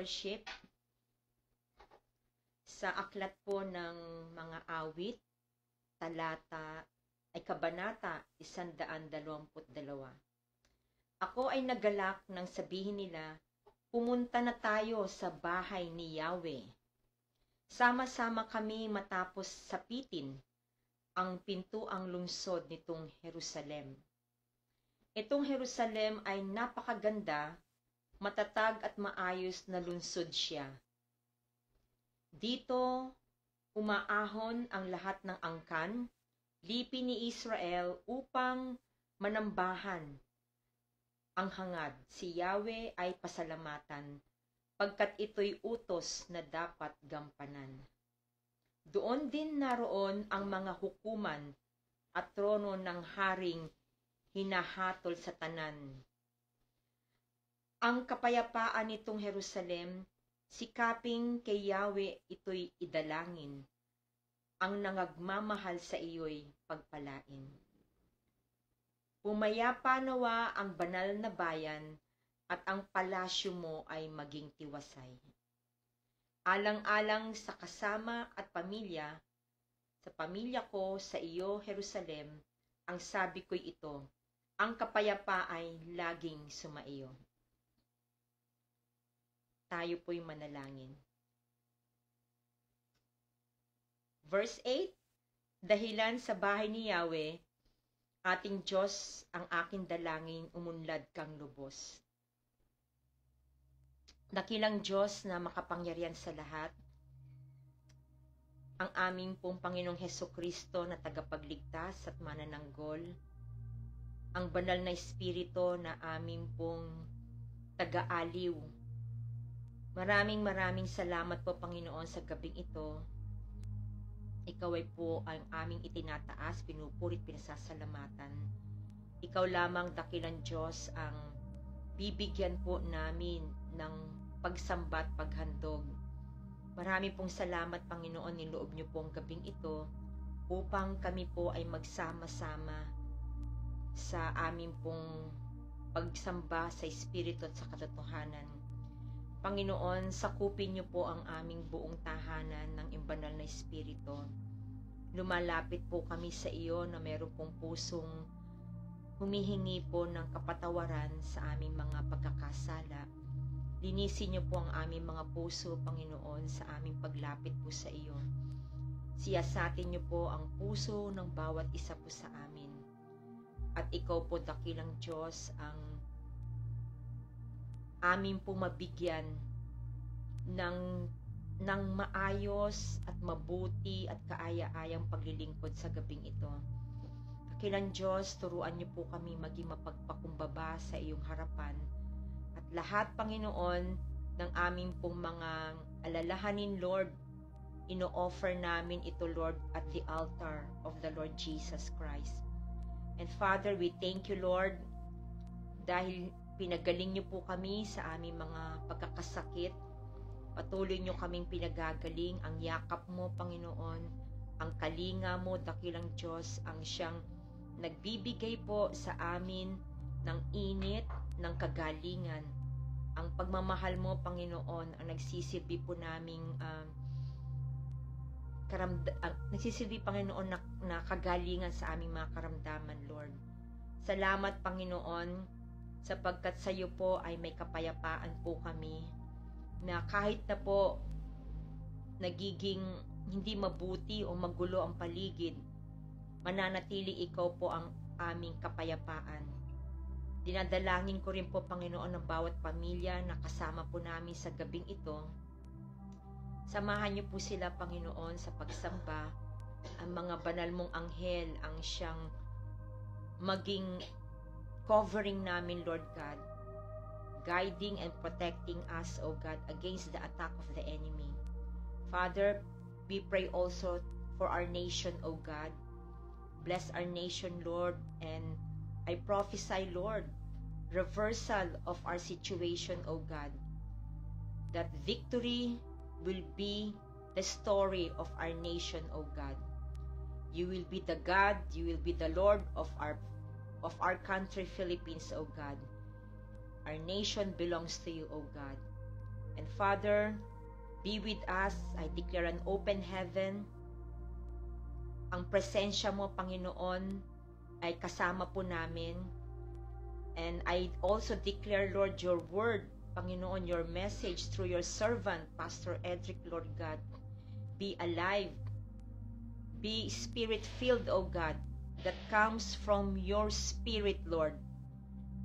worship sa aklat po ng mga awit, kabanata 122. Ako ay nagalak nang sabihin nila, pumunta na tayo sa bahay ni Yahweh. Sama-sama kami matapos sapitin ang pintuang lungsod nitong Jerusalem. Itong Jerusalem ay napakaganda, matatag at maayos na lungsod siya. Dito, umaahon ang lahat ng angkan, lipi ni Israel upang manambahan ang hangad. Si Yahweh ay pasalamatan, pagkat ito'y utos na dapat gampanan. Doon din naroon ang mga hukuman at trono ng haring hinahatol sa tanan. Ang kapayapaan nitong Jerusalem, sikaping kay Yahweh ito'y idalangin. Ang nangagmamahal sa iyo'y pagpalain. Pumayapa nawa ang banal na bayan at ang palasyo mo ay maging tiwasay. Alang-alang sa kasama at pamilya, sa pamilya ko sa iyo, Jerusalem, ang sabi ko'y ito, ang kapayapa ay laging sumaiyo. Tayo po'y manalangin. Verse 8, dahilan sa bahay ni Yahweh, ating Diyos ang aking dalangin, umunlad kang lubos. Dakilang Diyos na makapangyarihan sa lahat, ang aming pong Panginoong Hesukristo na tagapagligtas at manananggol, ang banal na Espiritu na aming pong taga-aliw. Maraming salamat po, Panginoon, sa gabing ito. Ikaw ay po ang aming itinataas, pinupurit, pinasasalamatan. Ikaw lamang, dakilang Diyos, ang bibigyan po namin ng pagsambat, paghandog. Maraming pong salamat, Panginoon, niloob niyo po ang gabing ito upang kami po ay magsama-sama sa aming pong pagsamba sa Espiritu at sa katotohanan. Panginoon, sakupin niyo po ang aming buong tahanan ng imbanal na Espiritu. Lumalapit po kami sa iyo na meron pong pusong humihingi po ng kapatawaran sa aming mga pagkakasala. Linisin niyo po ang aming mga puso, Panginoon, sa aming paglapit po sa iyo. Siyasatin niyo po ang puso ng bawat isa po sa amin. At ikaw po, dakilang Diyos, ang amin po mabigyan ng maayos at mabuti at kaaya-ayang paglilingkod sa gabing ito. Dakilang Diyos, turuan niyo po kami maging mapagpakumbaba sa iyong harapan. At lahat, Panginoon, ng aming pong mga alalahanin, Lord, ino-offer namin ito, Lord, at the altar of the Lord Jesus Christ. And Father, we thank you, Lord, dahil pinagaling niyo po kami sa aming mga pagkakasakit. Patuloy niyo kaming pinagagaling. Ang yakap mo, Panginoon, ang kalinga mo, dakilang Diyos, ang siyang nagbibigay po sa amin ng init, ng kagalingan. Ang pagmamahal mo, Panginoon, ang nagsisilbi po naming nagsisilbi, Panginoon, na kagalingan sa aming mga karamdaman, Lord. Salamat, Panginoon, sapagkat sa iyo po ay may kapayapaan po kami, na kahit na po nagiging hindi mabuti o magulo ang paligid, mananatili ikaw po ang aming kapayapaan. Dinadalangin ko rin po, Panginoon, ng bawat pamilya na kasama po namin sa gabing ito. Samahan niyo po sila, Panginoon, sa pagsamba. Ang mga banal mong anghel ang siyang maging covering namin, Lord God, guiding and protecting us, O God, against the attack of the enemy. Father, we pray also for our nation, O God. Bless our nation, Lord, and I prophesy, Lord, reversal of our situation, O God, that victory will be the story of our nation, O God. You will be the God, you will be the Lord of our country, Philippines, O God. Our nation belongs to you, O God. And Father, be with us. I declare an open heaven. Ang presensya mo, Panginoon, ay kasama po namin. And I also declare, Lord, your word, Panginoon, your message through your servant, Pastor Edric, Lord God, be alive, be spirit-filled, O God, that comes from your spirit, Lord.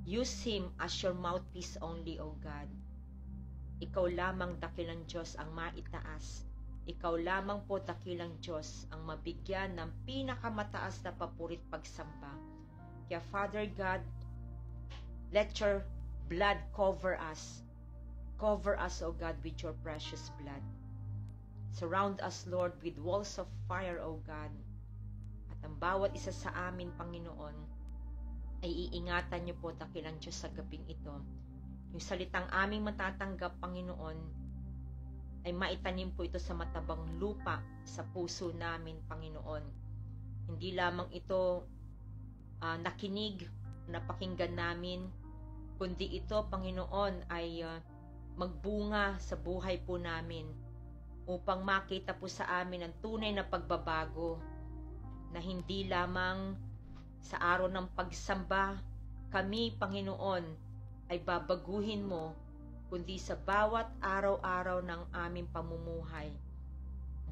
Use him as your mouthpiece only, O God. Ikaw lamang, dakilang Diyos, ang maitaas. Ikaw lamang po, dakilang Diyos, ang mabigyan ng pinakamataas na papurit pagsamba. Kaya Father God, let your blood cover us. Cover us, O God, with your precious blood. Surround us, Lord, with walls of fire, O God. At ang bawat isa sa amin, Panginoon, ay iingatan niyo po, dakilang Diyos, sa gabing ito. Yung salitang aming matatanggap, Panginoon, ay maitanim po ito sa matabang lupa sa puso namin, Panginoon. Hindi lamang ito nakinig, napakinggan namin, kundi ito, Panginoon, ay magbunga sa buhay po namin upang makita po sa amin ang tunay na pagbabago na hindi lamang sa araw ng pagsamba kami, Panginoon, ay babaguhin mo, kundi sa bawat araw-araw ng aming pamumuhay.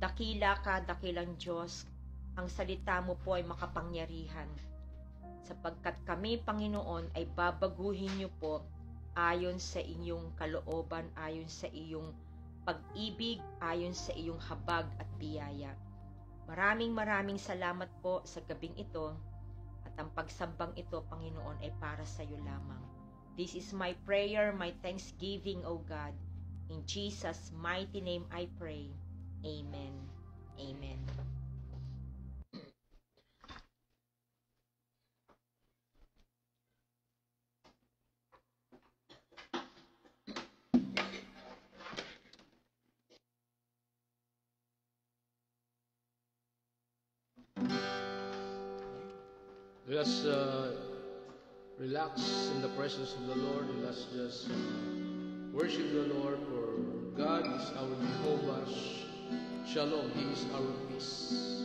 Dakila ka, dakilang Diyos, ang salita mo po ay makapangyarihan. Sapagkat kami, Panginoon, ay babaguhin niyo po ayon sa inyong kalooban, ayon sa iyong pag-ibig, ayon sa iyong habag at biyaya. Maraming salamat po sa gabing ito, at ang pagsambang ito, Panginoon, ay para sa iyo lamang. This is my prayer, my thanksgiving, O God. In Jesus' mighty name I pray. Amen. Amen. Let us relax in the presence of the Lord, and let's just worship the Lord, for God is our Jehovah Shalom. He is our peace.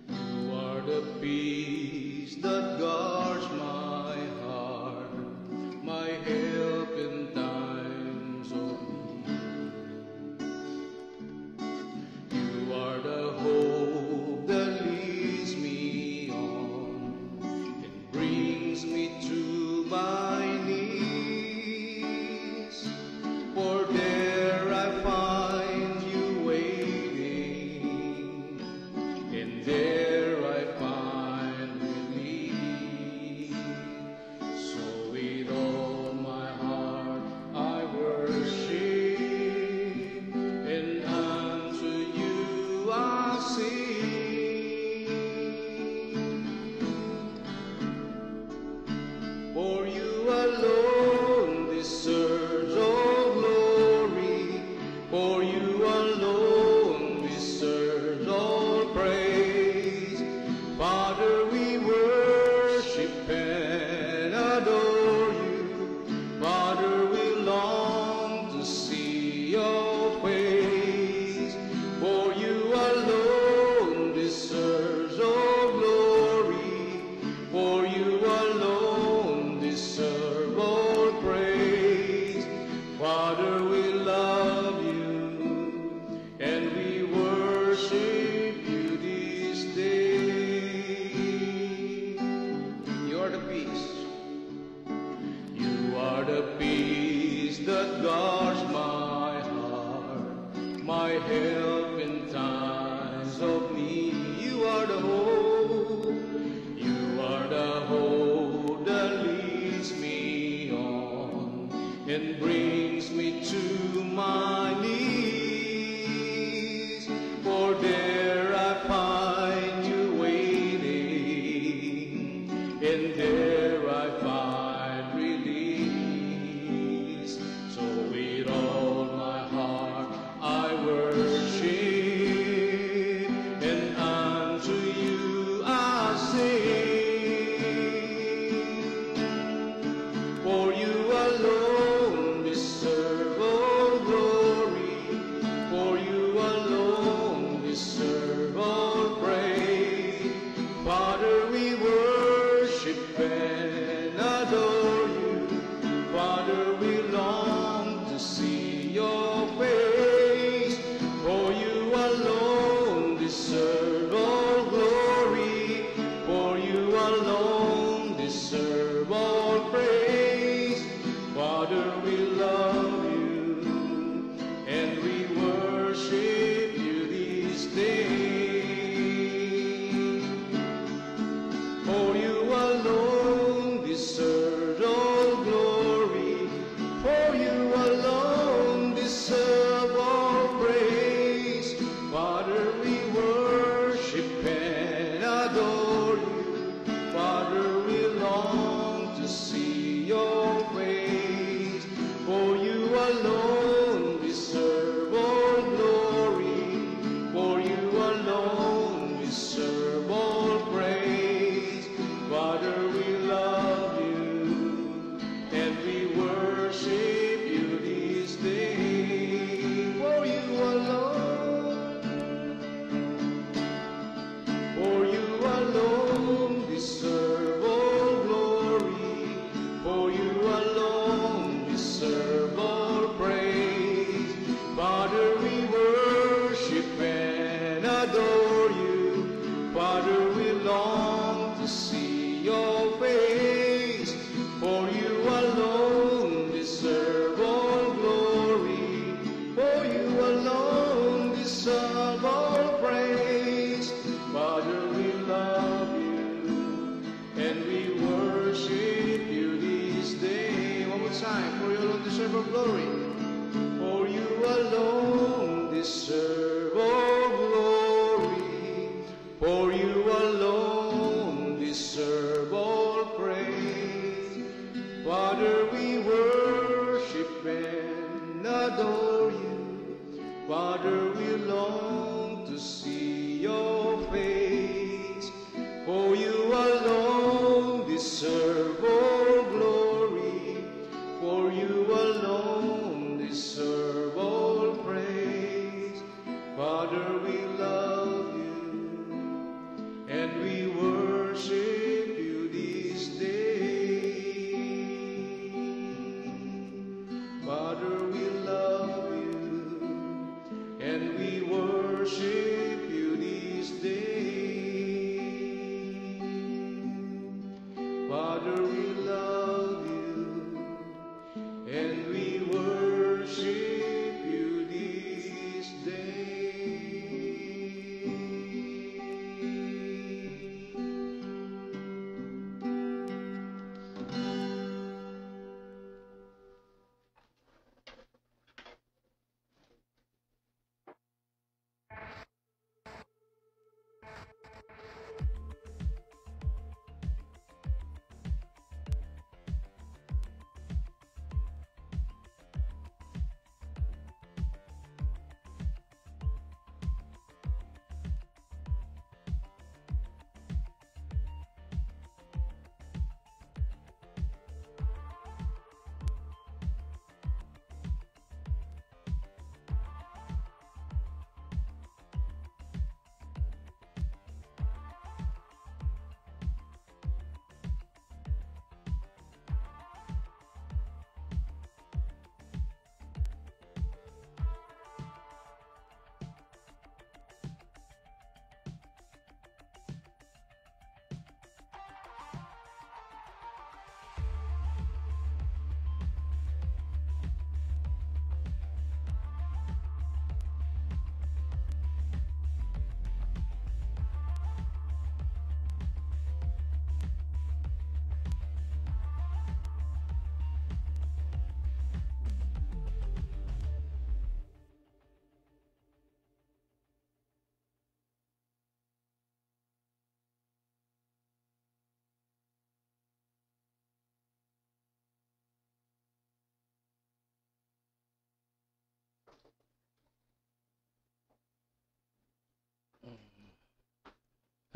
You are the peace that guards my heart, my help in times of need. You are the hope that leads me on and brings me to my knees. For there I find you waiting, and there I find relief. So with all my heart I worship, and unto you I sing. For you alone deserve all glory, for you alone deserve all praise. Father, we worship and adore you. Father, we long to see your face, for you alone deserve all glory, for you alone deserve all praise. Father, we love you, and we worship you this day. You are the peace. You are the peace that guards my heart, my help in times of need. You are the hope. You are the hope that leads me on and brings me to my knees. For there I find you waiting, and there I find release. So with all my heart I worship, and unto you I sing. Father, we long to see your face, for you alone deserve all glory, for you alone deserve all praise. Father, we love you, and we worship you this day. Father, we love you, and we worship you this day. Father, we love you, and we worship you this day.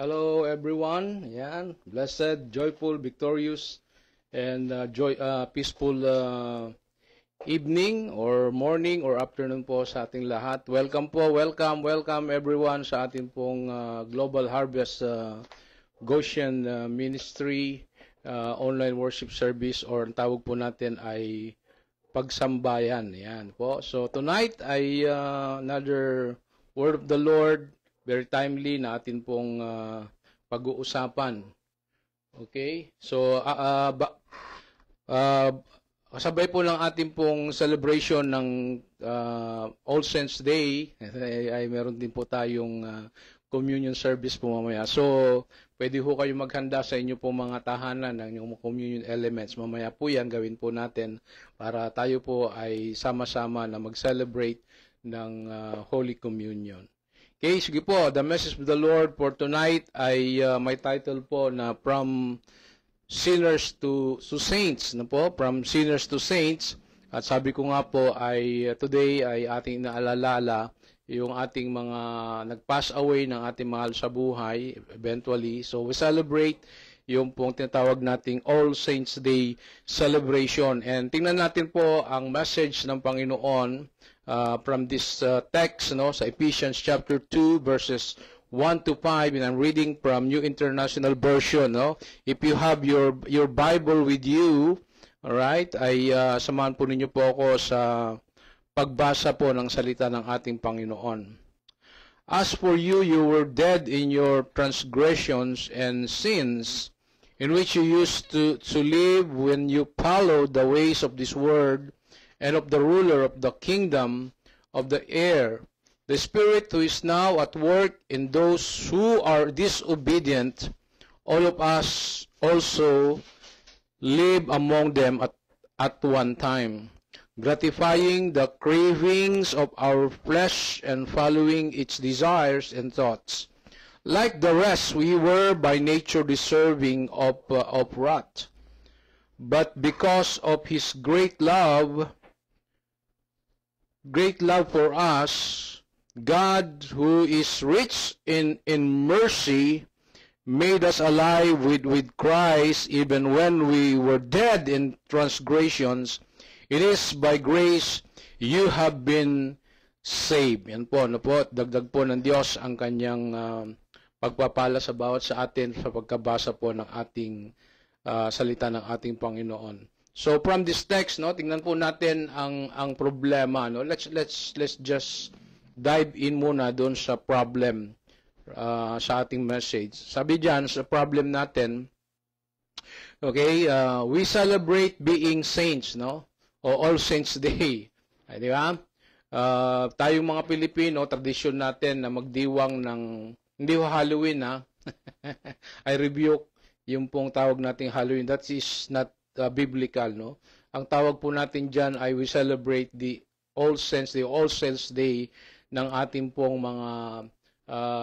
Hello everyone. Yan, blessed, joyful, victorious, and peaceful evening or morning or afternoon po sa ating lahat. Welcome po, welcome everyone sa ating pong Global Harvest Goshen Ministry online worship service, or ang tawag po natin ay pagsambayan. Yan po. So tonight ay another word of the Lord, very timely na atin pong pag-uusapan. Okay? So, kasabay po lang atin pong celebration ng All Saints Day, ay meron din po tayong communion service po mamaya. So, pwede po kayo maghanda sa inyo pong mga tahanan ng inyong communion elements. Mamaya po yan, gawin po natin para tayo po ay sama-sama na mag-celebrate ng Holy Communion. Okay, sige po, the message of the Lord for tonight ay may title po na From Sinners to Saints, na po, From Sinners to Saints. At sabi ko nga po ay today ay ating naalala yung ating mga nag-pass away ng ating mahal sa buhay eventually. So we celebrate yung pong tinatawag nating All Saints Day celebration. And tingnan natin po ang message ng Panginoon from this text, no, sa Ephesians chapter 2 verses 1 to 5, and I'm reading from New International Version, no. If you have your Bible with you, all right, ay samahan po ninyo po ako sa pagbasa po ng salita ng ating Panginoon. As for you, you were dead in your transgressions and sins, in which you used to live when you followed the ways of this world, and of the ruler of the kingdom of the air, the Spirit who is now at work in those who are disobedient. All of us also live among them at one time, gratifying the cravings of our flesh and following its desires and thoughts. Like the rest, we were by nature deserving of wrath. But because of His great love great love for us, God, who is rich in mercy, made us alive with Christ even when we were dead in transgressions. It is by grace you have been saved. Yan po, ano po, dagdag po ng Diyos ang kanyang pagpapala sa bawat sa atin sa pagkabasa po ng ating salita ng ating Panginoon. So from this text, no, tingnan po natin ang problema, no. Let's just dive in muna doon sa problem sa ating message. Sabi diyan sa problem natin, okay, we celebrate being saints, no? O All Saints Day. Ay, di ba? Tayong mga Pilipino, tradisyon natin na magdiwang ng hindi Halloween, ha? I rebuke yung pong tawag nating Halloween. That is not biblical, no? Ang tawag po natin dyan ay we celebrate the All Saints Day ng ating pong mga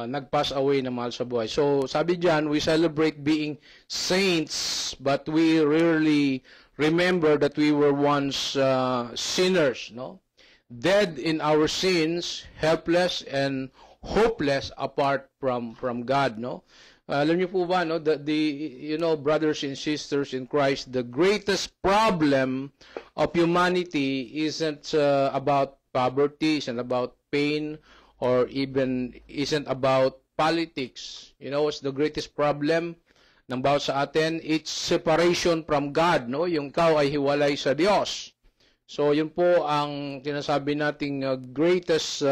nag-pass away na mahal sa buhay. So, sabi dyan, we celebrate being saints, but we rarely remember that we were once sinners, no? Dead in our sins, helpless and hopeless apart from God, no? Alam niyo po ba, no, you know, brothers and sisters in Christ, the greatest problem of humanity isn't about poverty, isn't about pain, or even isn't about politics. You know, what's the greatest problem ng bawat sa atin? It's separation from God, no? Yung ikaw ay hiwalay sa Diyos. So, yun po ang tinasabi nating greatest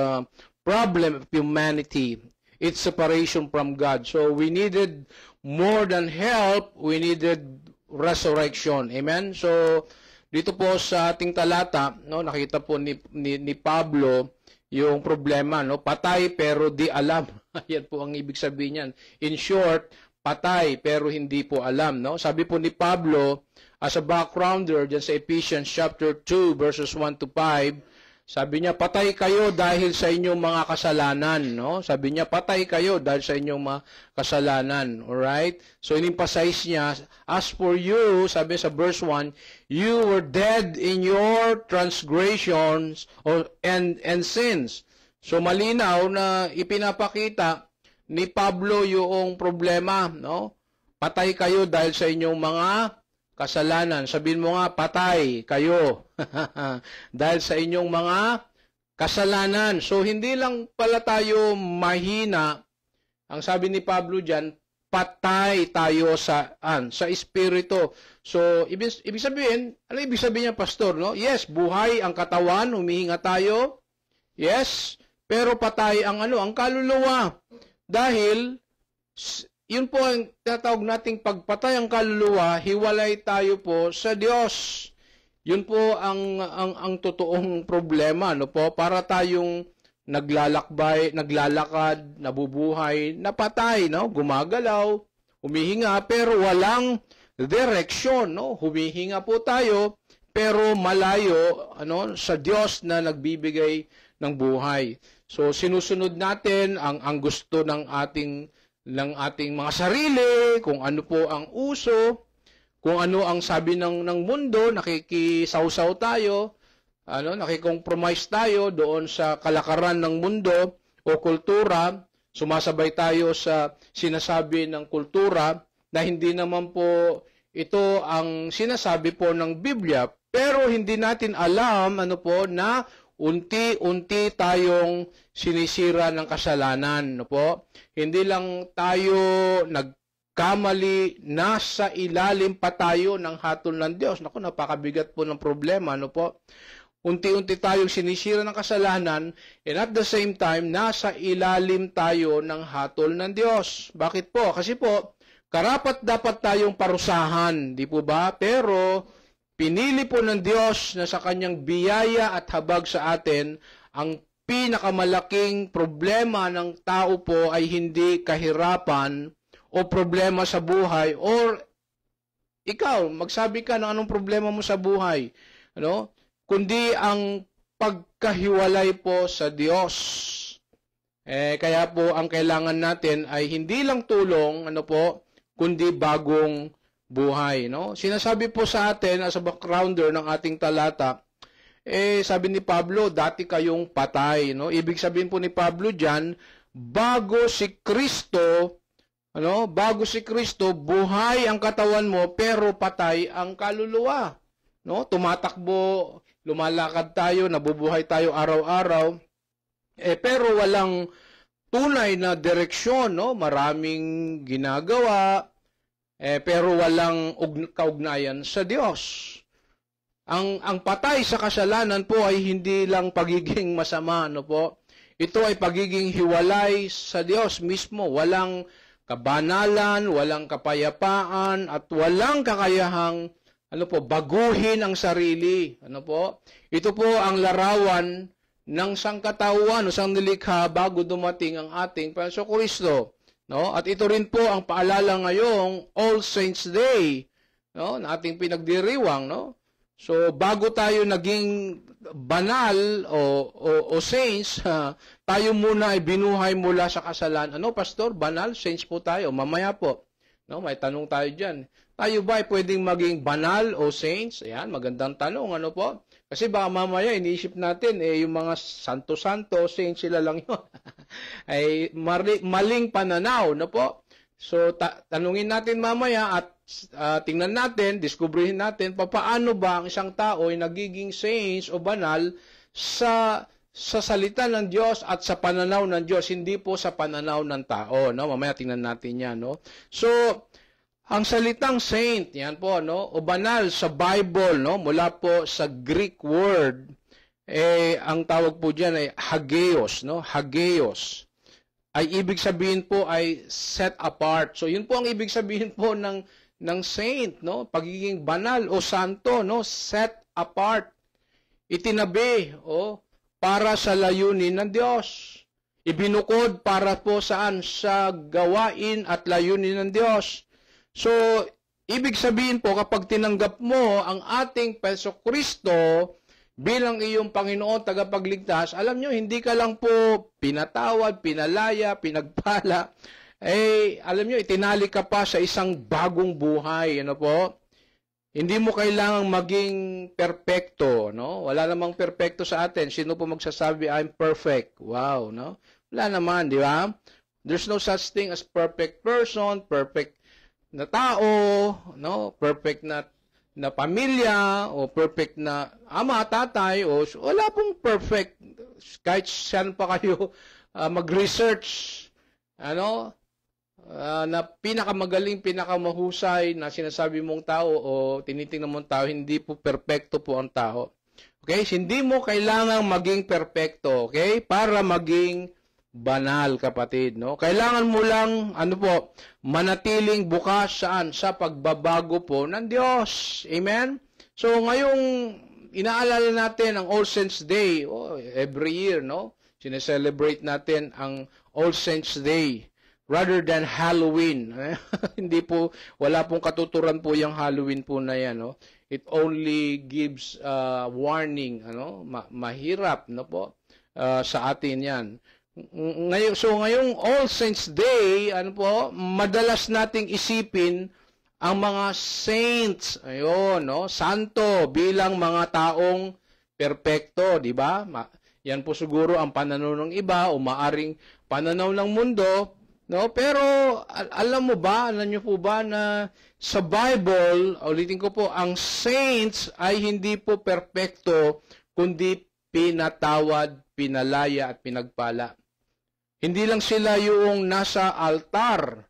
problem of humanity. It's separation from God. So, we needed more than help, we needed resurrection. Amen? So, dito po sa ating talata, no, nakita po ni Pablo yung problema, no? Patay pero di alam. Yan po ang ibig sabihin niyan. In short, patay pero hindi po alam, no? Sabi po ni Pablo, as a backgrounder dyan sa Ephesians chapter 2 verses 1 to 5, sabi niya, patay kayo dahil sa inyong mga kasalanan, no? Sabi niya, patay kayo dahil sa inyong mga kasalanan, alright? So, in-emphasize niya, as for you, sabi sa verse 1, you were dead in your transgressions and sins. So, malinaw na ipinapakita ni Pablo yung problema, no? Patay kayo dahil sa inyong mga kasalanan. Sabihin mo nga, patay kayo dahil sa inyong mga kasalanan. So, hindi lang pala tayo mahina. Ang sabi ni Pablo dyan, patay tayo sa espiritu. So, ibig sabihin, ano ibig sabihin niya, pastor, no? Yes, buhay ang katawan, humihinga tayo. Yes, pero patay ang ang kaluluwa. Dahil yun po ang tinatawag nating pagpatay ang kaluluwa, hiwalay tayo po sa Diyos. Yun po ang totoong problema, no po? Para tayong naglalakad, nabubuhay, napatay, no? Gumagalaw, humihinga, pero walang direksyon, no? Humihinga po tayo, pero malayo, sa Diyos na nagbibigay ng buhay. So, sinusunod natin ang gusto ng ating mga sarili, kung ano po ang uso, kung ano ang sabi ng mundo, nakikisawsaw tayo, nakikompromise tayo doon sa kalakaran ng mundo o kultura, sumasabay tayo sa sinasabi ng kultura na hindi naman po ito ang sinasabi po ng Biblia, pero hindi natin alam na unti-unti tayong sinisira ng kasalanan, po. Hindi lang tayo nagkamali, nasa ilalim pa tayo ng hatol ng Diyos. Naku, napakabigat po ng problema, po. Unti-unti tayong sinisira ng kasalanan, and at the same time, nasa ilalim tayo ng hatol ng Diyos. Bakit po? Kasi po, karapat dapat tayong parusahan, di po ba? Pero pinili po ng Diyos na sa kanyang biyaya at habag sa atin, ang pinakamalaking problema ng tao po ay hindi kahirapan o problema sa buhay, or ikaw, magsabi ka ng anong problema mo sa buhay, kundi ang pagkahiwalay po sa Diyos. Kaya po ang kailangan natin ay hindi lang tulong, kundi bagong buhay, no? Sinasabi po sa atin as a backgrounder ng ating talata, sabi ni Pablo, dati kayong patay, no? Ibig sabihin po ni Pablo diyan, bago si Kristo, buhay ang katawan mo pero patay ang kaluluwa, no? Tumatakbo, lumalakad tayo, nabubuhay tayo araw-araw, pero walang tunay na direksyon, no? Maraming ginagawa, pero walang kaugnayan sa Diyos. Ang patay sa kasalanan po ay hindi lang pagiging masama, no po? Ito ay pagiging hiwalay sa Diyos mismo. Walang kabanalan, walang kapayapaan, at walang kakayahang baguhin ang sarili. Ito po ang larawan ng sangkatauhan o sangnilikha bago dumating ang ating Panginoong Kristo. No? At ito rin po ang paalala ngayong All Saints Day, no? Na ating pinagdiriwang, no? So bago tayo naging banal o saints, tayo muna ay binuhay mula sa kasalanan. Pastor, banal saints po tayo. Mamaya po, no, may tanong tayo diyan. Tayo ba ay pwedeng maging banal o saints? Ayan, magandang tanong, po? Kasi baka mamaya iniisip natin yung mga santo-santo, saints sila lang 'yon. Ay maling pananaw, no po? So tanungin natin mamaya at tingnan natin, diskubrihin natin paano ba ang isang tao ay nagiging saints o banal sa salita ng Diyos at sa pananaw ng Diyos, hindi po sa pananaw ng tao, no? Mamaya tingnan natin 'yan, no? So ang salitang saint, yan po, no, o banal sa Bible, no, mula po sa Greek word, ang tawag po diyan ay hagios, no, hagios. Ay ibig sabihin po ay set apart. So yun po ang ibig sabihin po ng saint, no, pagiging banal o santo, no, set apart. Itinabi, para sa layunin ng Diyos. Ibinukod para po saan? Sa gawain at layunin ng Diyos. So, ibig sabihin po, kapag tinanggap mo ang ating Panginoong Kristo bilang iyong Panginoon tagapagligtas, alam nyo, hindi ka lang po pinatawad, pinalaya, pinagpala, alam nyo, itinali ka pa sa isang bagong buhay, po? Hindi mo kailangang maging perpekto, no? Wala namang perpekto sa atin. Sino po magsasabi, I'm perfect? Wow, no? Wala naman, di ba? There's no such thing as perfect person, perfect na tao, no, perfect na pamilya o perfect na ama, tatay, o wala pong perfect. Kahit saan pa kayo mag-research, na pinakamagaling, pinakamahusay na sinasabi mong tao o tinitingnan mong tao, hindi po perfecto po ang tao. Okay? Hindi mo kailangang maging perfecto, okay? Para maging banal, kapatid, no? Kailangan mo lang, manatiling bukas saan? Sa pagbabago po ng Diyos. Amen? So, ngayong inaalala natin ang All Saints Day, every year, no? Sineselebrate natin ang All Saints Day rather than Halloween. Hindi po, wala pong katuturan po yung Halloween po na yan, no? It only gives warning, mahirap, no po, sa atin yan. Ngayong All Saints Day, madalas nating isipin ang mga saints, santo bilang mga taong perpekto, di ba? Yan po siguro ang pananaw ng iba o maaring pananaw ng mundo, no? Pero alam niyo po ba na sa Bible, ulitin ko po, ang saints ay hindi po perpekto kundi pinatawad, pinalaya at pinagpala. Hindi lang sila yung nasa altar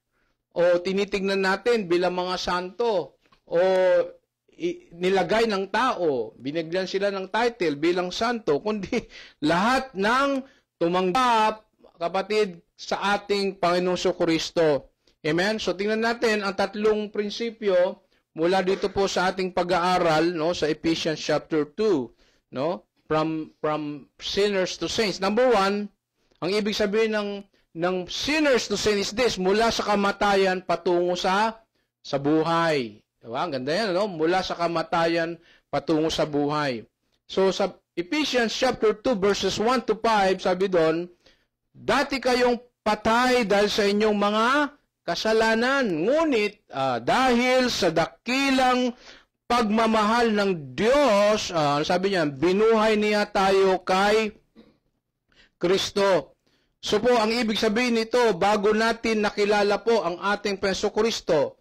o tinitingnan natin bilang mga santo o nilagay ng tao, binigyan sila ng title bilang santo, kundi lahat ng tumanggap, kapatid, sa ating Panginoong Kristo. Amen? So tingnan natin ang tatlong prinsipyo mula dito po sa ating pag-aaral, no, sa Ephesians chapter 2, no? From sinners to saints. Number 1, ang ibig sabihin ng sinners to saints is this, mula sa kamatayan patungo sa buhay. Diba? Ang ganda yan, no? Mula sa kamatayan patungo sa buhay. So sa Ephesians chapter 2 verses 1 to 5, sabi doon, dati kayong patay dahil sa inyong mga kasalanan, ngunit dahil sa dakilang pagmamahal ng Diyos, sabi niya, binuhay niya tayo kay Kristo. So po, ang ibig sabihin nito, bago natin nakilala po ang ating Preso Kristo,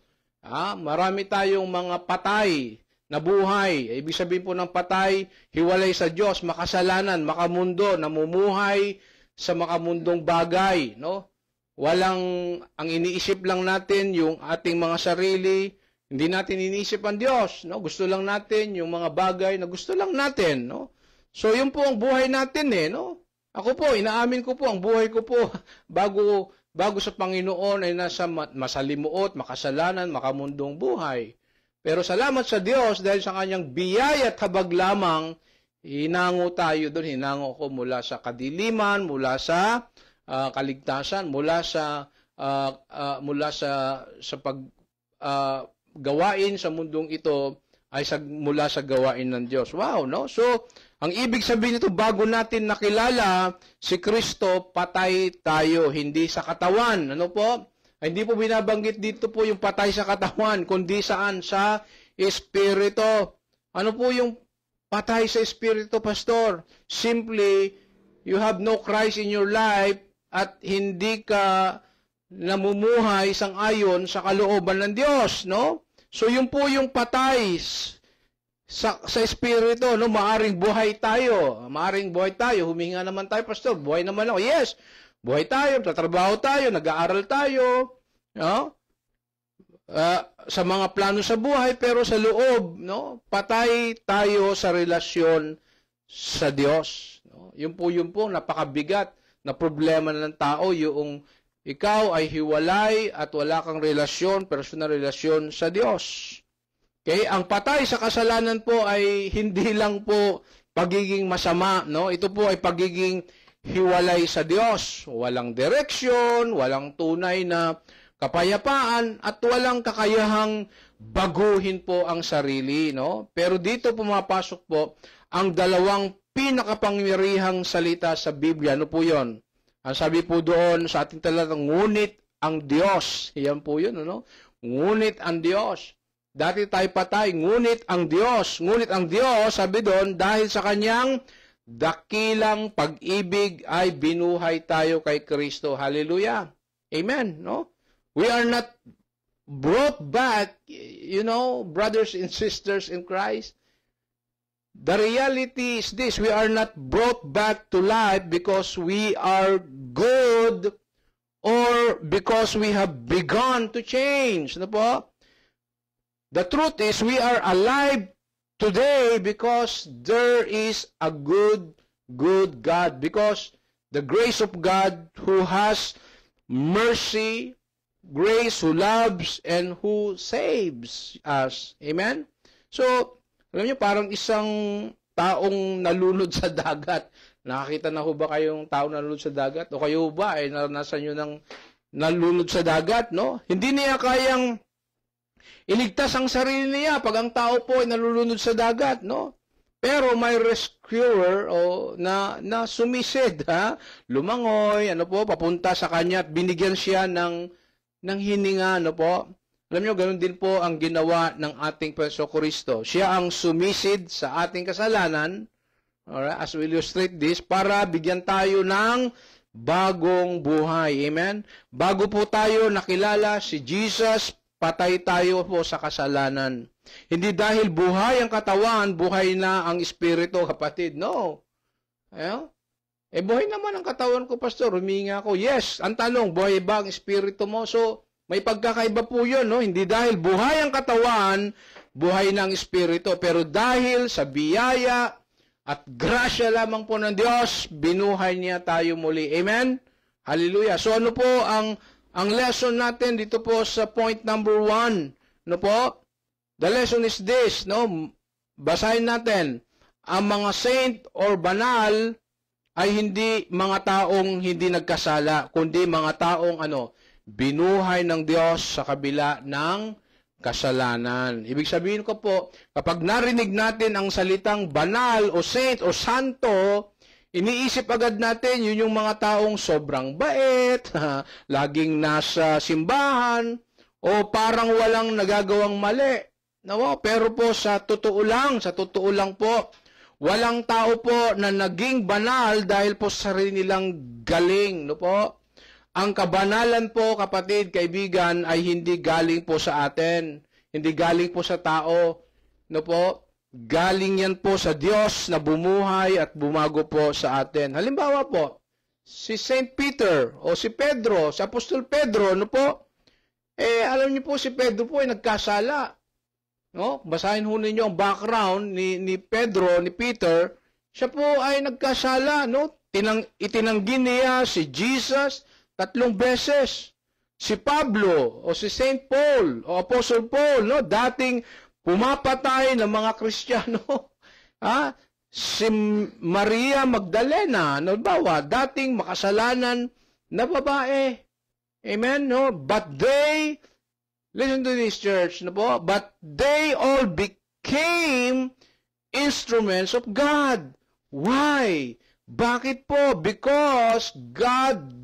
marami tayong mga patay na buhay. Ibig sabihin po ng patay, hiwalay sa Diyos, makasalanan, makamundo, namumuhay sa makamundong bagay, no? Ang iniisip lang natin yung ating mga sarili, hindi natin iniisip ang Diyos, no? Gusto lang natin yung mga bagay na gusto lang natin, no? So yun po ang buhay natin no? Ako po, inaamin ko po ang buhay ko po bago sa Panginoon ay nasa masalimuot, makasalanan, makamundong buhay. Pero salamat sa Diyos dahil sa kanyang biyaya at habag lamang, hinango tayo doon, hinango ko mula sa kadiliman, mula sa kaligtasan, mula sa gawain sa mundong ito ay mula sa gawain ng Diyos. Wow, no? So, ang ibig sabihin nito, bago natin nakilala si Kristo, patay tayo, hindi sa katawan. Ano po? Ay, hindi po binabanggit dito po yung patay sa katawan, kundi saan? Sa Espiritu. Ano po yung patay sa Espiritu, Pastor? Simply, you have no Christ in your life at hindi ka namumuhay sang-ayon sa kalooban ng Diyos, no? So, yun po yung patay sa Espiritu, no? Maaring buhay tayo, huminga naman tayo, Pastor, buhay naman ako. Yes, buhay tayo, tatrabaho tayo, nag-aaral tayo, no? Sa mga plano sa buhay, pero sa loob, no? Patay tayo sa relasyon sa Diyos. No? Yun po, napakabigat na problema ng tao, yung ikaw ay hiwalay at wala kang relasyon, personal relasyon sa Diyos. Okay? Ang patay sa kasalanan po ay hindi lang po pagiging masama, no? Ito po ay pagiging hiwalay sa Diyos. Walang direksyon, walang tunay na kapayapaan, at walang kakayahang baguhin po ang sarili, no? Pero dito pumapasok po ang dalawang pinakapangyarihang salita sa Biblia. Ano po yon? Ang sabi po doon sa ating talatang, ngunit ang Diyos. Yan po yun, ano? Ngunit ang Diyos. Dati tayo patay, ngunit ang Diyos. Ngunit ang Diyos, sabi doon, dahil sa kanyang dakilang pag-ibig ay binuhay tayo kay Kristo. Hallelujah. Amen, no? We are not brought back, brothers and sisters in Christ. The reality is this, we are not brought back to life because we are good or because we have begun to change. Ano po? The truth is, we are alive today because there is a good God. Because the grace of God who has mercy, grace, who loves, and who saves us. Amen? So, alam niyo, parang isang taong nalunod sa dagat. Nakakita na ho ba kayong taong nalunod sa dagat? O kayo ba ay naranasan nyo ng nalunod sa dagat, no? Hindi niya kayang iligtas ang sarili niya pag ang tao po ay nalulunod sa dagat, no? Pero may rescuer na sumisid, lumangoy, papunta sa kanya at binigyan siya ng hininga, po? Alam nyo, ganun din po ang ginawa ng ating Preso Kristo. Siya ang sumisid sa ating kasalanan, alright, as we illustrate this, para bigyan tayo ng bagong buhay. Amen? Bago po tayo nakilala si Jesus, patay tayo po sa kasalanan. Hindi dahil buhay ang katawan, buhay na ang espiritu, kapatid. No. Buhay naman ang katawan ko, Pastor. Huminga ako. Yes, ang tanong, buhay ba ang espiritu mo? So, may pagkakaiba po yun, no? Hindi dahil buhay ang katawan, buhay ng espiritu. Pero dahil sa biyaya at grasya lamang po ng Diyos, binuhay niya tayo muli. Amen? Hallelujah. So ano po ang lesson natin dito po sa point number 1? No po? The lesson is this, no? Basahin natin. Ang mga saint or banal ay hindi mga taong hindi nagkasala, kundi mga taong binuhay ng Diyos sa kabila ng kasalanan. Ibig sabihin ko po, kapag narinig natin ang salitang banal o saint o santo, iniisip agad natin yun yung mga taong sobrang bait, laging nasa simbahan, o parang walang nagagawang mali. No, pero po sa totoo lang po, walang tao po na naging banal dahil po sa sarili nilang galing, no po? Ang kabanalan po, kapatid, kaibigan, ay hindi galing po sa atin. Hindi galing po sa tao, no po? Galing yan po sa Diyos na bumuhay at bumago po sa atin. Halimbawa po, si Saint Peter o si Pedro, si Apostol Pedro, no po? Alam niyo po si Pedro po ay nagkasala. No? Basahin ho ninyo ang background ni Pedro, ni Peter. Siya po ay nagkasala, no? Itinanggi niya si Jesus 3 beses. Si Pablo o si Saint Paul o Apostle Paul, no? Dating pumapatay ng mga Kristiyano. Ha? Si Maria Magdalena, no? Bawa, dating makasalanan na babae. Amen, no? But they, listen to this, church, no po? But they all became instruments of God. Why? Bakit po? Because God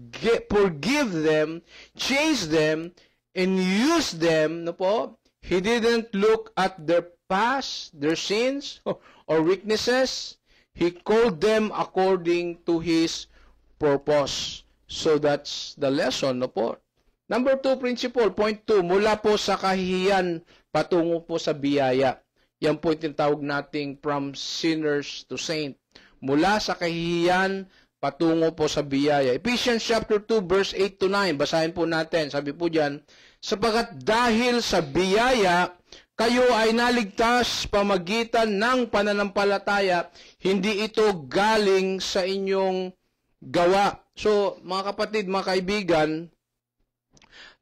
forgive them, change them, and use them, no po? He didn't look at their past, their sins, or weaknesses. He called them according to His purpose. So that's the lesson, no po? Number 2 principle, point 2, mula po sa kahihiyan patungo po sa biyaya. Yan po yung tinatawag nating from sinners to saint. Mula sa kahihiyan patungo po sa biyaya. Ephesians chapter 2 verse 8 to 9, basahin po natin. Sabi po diyan, sapagat dahil sa biyaya, kayo ay naligtas pamagitan ng pananampalataya, hindi ito galing sa inyong gawa. So, mga kapatid, mga kaibigan,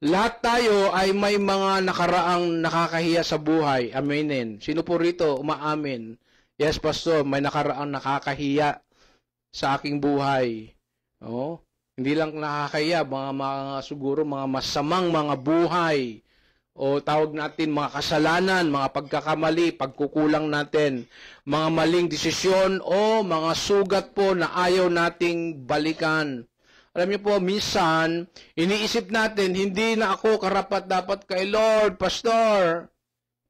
lahat tayo ay may mga nakaraang nakakahiya sa buhay. Aminin. Sino po rito umaamin? Yes, Pastor, may nakaraang nakakahiya sa aking buhay. Oh, hindi lang nakakahiya, siguro mga masamang mga buhay. O tawag natin mga kasalanan, mga pagkakamali, pagkukulang natin, mga maling desisyon o mga sugat po na ayaw nating balikan. Alam niyo po, minsan, iniisip natin, hindi na ako karapat-dapat kay Lord, Pastor.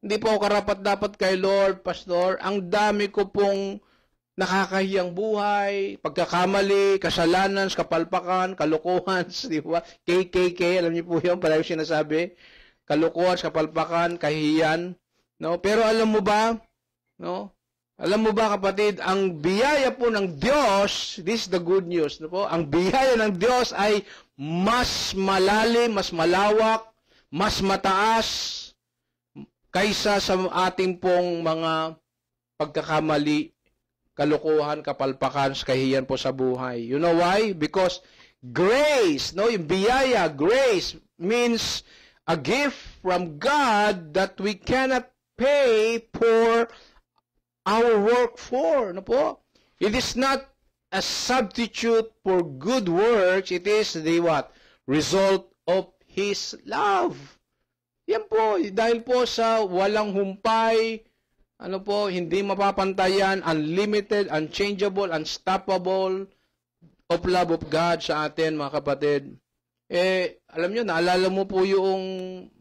Hindi po ako karapat-dapat kay Lord, Pastor. Ang dami ko pong nakakahiyang buhay, pagkakamali, kasalanan, kapalpakan, kalokohan, di ba? KKK, alam niyo po yun, palagi sinasabi. Kalukuhan, kapalpakan, kahihiyan, no? Pero alam mo ba, no? Alam mo ba, kapatid, ang biyaya po ng Diyos, this is the good news, no po? Ang biyaya ng Diyos ay mas malalim, mas malawak, mas mataas kaysa sa ating pong mga pagkakamali, kalukuhan, kapalpakan, kahihiyan po sa buhay. You know why? Because grace, no? Yung biyaya, grace means a gift from God that we cannot pay for our work for. No po? It is not a substitute for good works. It is the what? Result of His love. Yan po. Dahil po sa walang humpay, ano po, hindi mapapantayan, unlimited, unchangeable, unstoppable of love of God sa atin, mga kapatid. Alam nyo, naalala mo po yung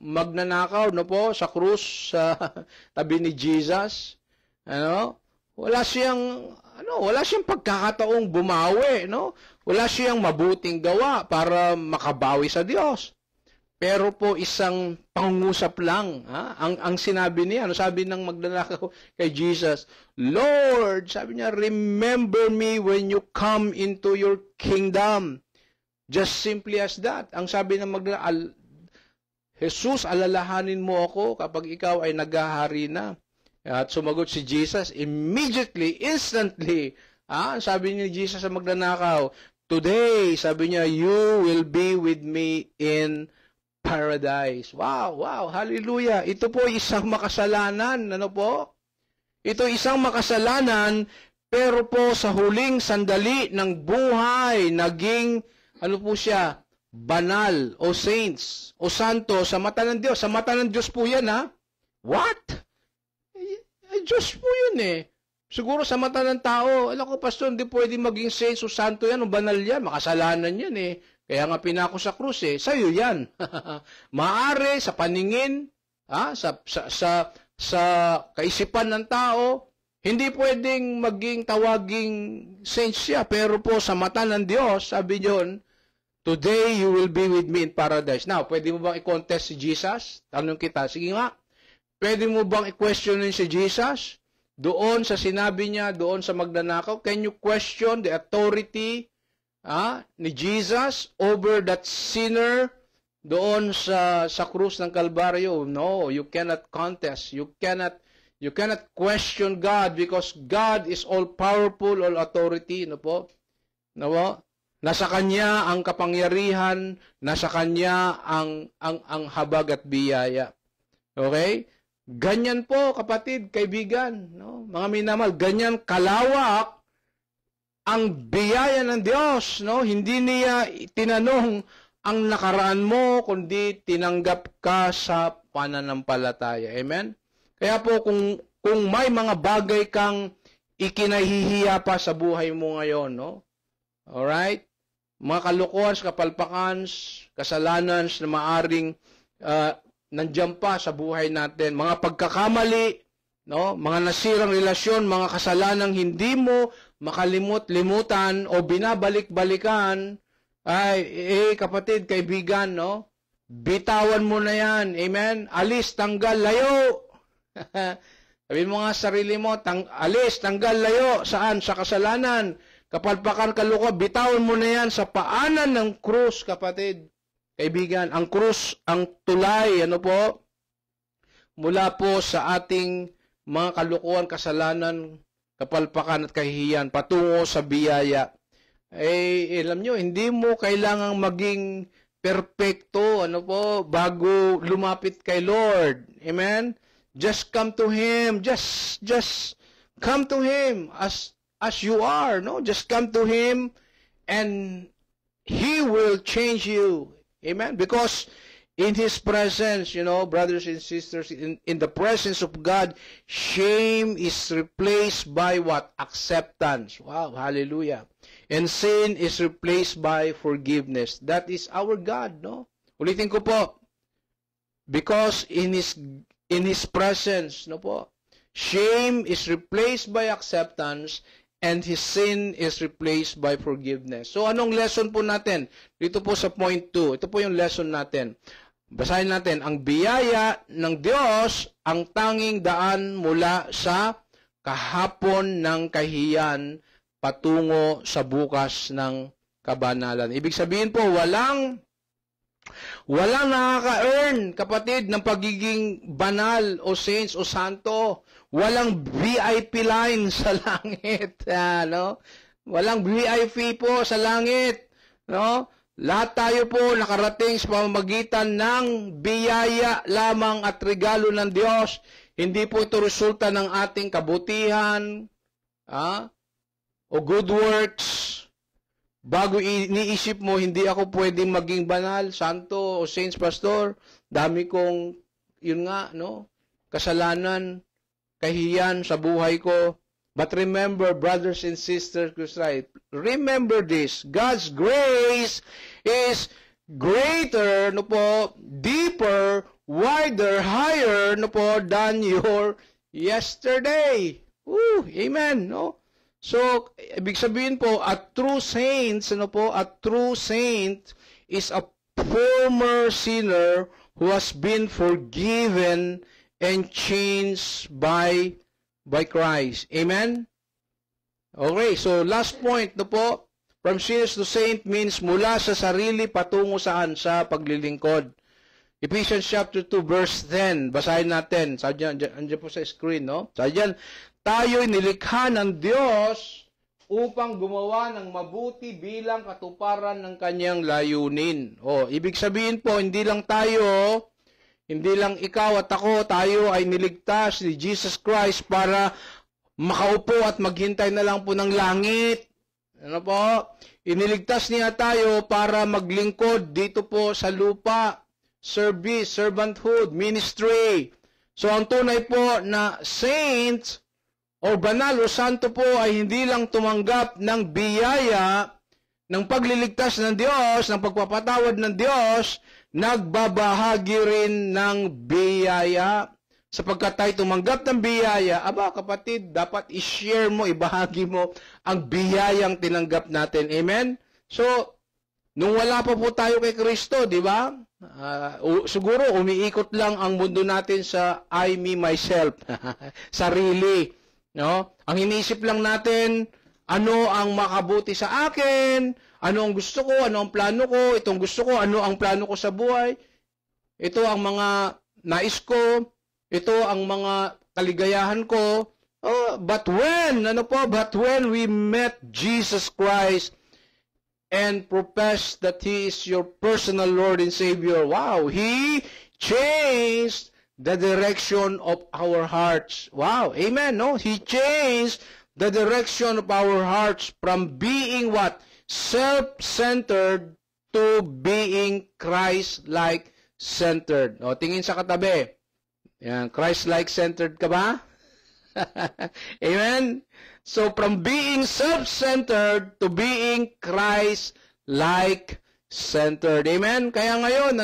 magnanakaw, no po, sa krus, sa tabi ni Jesus. Ano? Wala siyang pagkakataong bumawi, no? Wala siyang mabuting gawa para makabawi sa Diyos. Pero po isang pangusap lang, ha? Ang sinabi niya, ano sabi ng magnanakaw kay Jesus? Lord, sabi niya, remember me when you come into your kingdom. Just simply as that. Ang sabi ng Jesus, alalahanin mo ako kapag ikaw ay naghahari na. At sumagot si Jesus, immediately, instantly. Sabi ni Jesus sa magnanakaw, today, sabi niya, you will be with me in paradise. Wow, wow, hallelujah. Ito po isang makasalanan, ano po? Ito isang makasalanan, pero po sa huling sandali ng buhay, naging ano po siya? Banal o saints o santo sa mata ng Diyos. Sa mata ng Diyos po yan, ha? What? Diyos po yun eh. Siguro sa mata ng tao, alam ko, Pastor, hindi pwede maging saints o santo yan o banal yan. Makasalanan yan eh. Kaya nga pinako sa krus eh. Sa'yo yan. Maari sa paningin, sa sa kaisipan ng tao, hindi pwedeng maging tawaging saint siya. Pero po sa mata ng Diyos, sabi niyon, today you will be with me in paradise. Now, pwede mo bang i-contest si Jesus? Tanong kita, sige nga. Pwede mo bang i-questionin si Jesus? Doon sa sinabi niya, doon sa magnanakaw, can you question the authority ni Jesus over that sinner doon sa krus ng Kalbaryo? No, you cannot contest. You cannot question God because God is all powerful, all authority, no po? No po? Nasa kanya ang kapangyarihan, nasa kanya ang habag at biyaya. Okay? Ganyan po, kapatid, kaibigan, no? Mga minamahal, ganyan kalawak ang biyaya ng Diyos, no? Hindi niya tinanong ang nakaraan mo, kundi tinanggap ka sa pananampalataya. Amen? Kaya po, kung may mga bagay kang ikinahihiya pa sa buhay mo ngayon, no? Alright? Mga kalokohan, kapalpakan, kasalanan na maaring nandiyan pa sa buhay natin, mga pagkakamali, no, mga nasirang relasyon, mga kasalanang hindi mo makalimot-limutan o binabalik-balikan, ay kapatid, kaibigan, no, bitawan mo na yan. Amen? Alis, tanggal, layo. Sabihin mo nga sarili mo, alis, tanggal, layo. Saan? Sa kasalanan. Kapalpakan, kaluka, bitawan mo na yan sa paanan ng krus, kapatid. Kaibigan, ang krus, ang tulay, ano po, mula po sa ating mga kalukuhan, kasalanan, kapalpakan at kahihiyan, patungo sa biyaya. Alam nyo, hindi mo kailangang maging perpekto, ano po, bago lumapit kay Lord. Amen? Just come to Him. Just come to Him as you are, no? Just come to Him and He will change you. Amen? Because in His presence, you know, brothers and sisters, in the presence of God, shame is replaced by what? Acceptance. Wow, hallelujah. And sin is replaced by forgiveness. That is our God, no? Ulitin ko po. Because in His presence, no po, shame is replaced by acceptance, and his sin is replaced by forgiveness. So, anong lesson po natin? Dito po sa point 2. Ito po yung lesson natin. Basahin natin. Ang biyaya ng Diyos, ang tanging daan mula sa kahapon ng kahiyan patungo sa bukas ng kabanalan. Ibig sabihin po, walang nakaka-earn, kapatid, ng pagiging banal o saints o santo. Walang VIP line sa langit, no? Walang VIP po sa langit, no? Lahat tayo po nakarating sa pamamagitan ng biyaya lamang at regalo ng Diyos. Hindi po ito resulta ng ating kabutihan, o good works. Bago iniisip mo, hindi ako pwedeng maging banal, santo, o saints, pastor. Dami kong, yun nga, no? Kasalanan, kahiyan sa buhay ko. But remember, brothers and sisters, remember this. God's grace is greater, no po, deeper, wider, higher, no po, than your yesterday. Amen, no? So, ibig sabihin po, a true saint, ano po, a true saint is a former sinner who has been forgiven and changed by Christ. Amen? Okay, so last point, no po, from sinners to saint means mula sa sarili patungo saan? Sa paglilingkod. Ephesians chapter 2 verse 10, basahin natin. Andiyan po sa screen, no? Diyan, tayo'y nilikha ng Diyos upang gumawa ng mabuti bilang katuparan ng kanyang layunin. Ibig sabihin po, hindi lang ikaw at ako, tayo ay niligtas ni Jesus Christ para makaupo at maghintay na lang po ng langit. Ano po? Iniligtas niya tayo para maglingkod dito po sa lupa. Service, servanthood, ministry. So, ang tunay po na saint o banal o santo po ay hindi lang tumanggap ng biyaya ng pagliligtas ng Diyos, ng pagpapatawad ng Diyos, nagbabahagi rin ng biyaya sapagkat tayo tumanggap ng biyaya, aba kapatid, dapat i-share mo, ibahagi mo ang biyayang tinanggap natin. Amen? So, nung wala pa po tayo kay Kristo, di ba? Siguro umiikot lang ang mundo natin sa I, me, myself. Sarili. No? Ang iniisip lang natin, ano ang makabuti sa akin, ano ang gusto ko, ano ang plano ko, itong gusto ko, ano ang plano ko sa buhay. Ito ang mga nais ko, ito ang mga kaligayahan ko. But when we met Jesus Christ and professed that He is your personal Lord and Savior, wow, He changed the direction of our hearts. Wow, amen, no? He changed the direction of our hearts from being what? Self-centered to being Christ-like centered. O, tingin sa katabi. Yan, Christ-like centered ka ba? Amen? So, from being self-centered to being Christ-like centered. Amen? Kaya ngayon,